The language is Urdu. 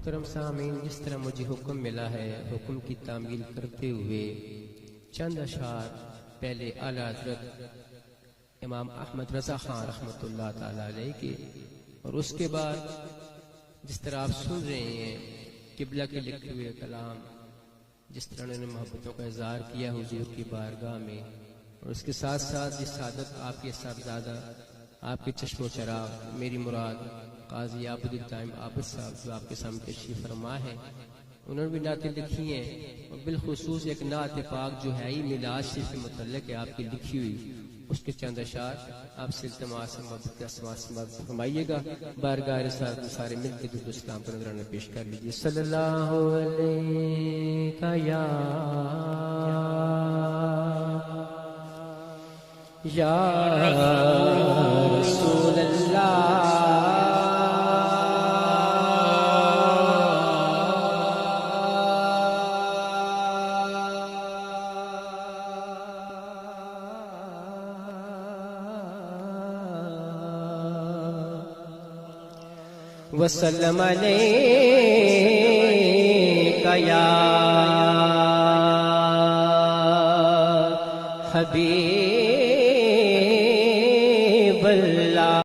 محترم سامعین، جس طرح مجھے حکم ملا ہے، حکم کی تعمیل کرتے ہوئے چند اشعار پہلے اعلیٰ حضرت امام احمد رضا خان رحمۃ اللہ تعالی علیہ کے، اور اس کے بعد جس طرح آپ سن رہے ہیں قبلہ کے لکھے ہوئے کلام، جس طرح انہوں نے محبتوں کا اظہار کیا حضور کی بارگاہ میں، اور اس کے ساتھ ساتھ یہ سعادت آپ کے صاحبزادہ، آپ کے چشم و چراغ، میری مراد قاضی عابد الدائم عابد صاحب جو آپ کے سامنے تشریف فرما ہے، انہوں نے بھی نعتیں لکھی ہیں، اور بالخصوص ایک نعت پاک جو ہے میلاد شریف کے متعلق ہے آپ کی لکھی ہوئی، اس کے چند اشعار آپ سے التماس سے محبت کے اسماء سے محبت فرمائیے گا۔ بارگاہ رسالت میں سارے مل کے درود اسلام پر نذرانہ پیش کر لیجیے۔ صلی اللہ علیہ یا رسول اللہ، وسلم علیک یا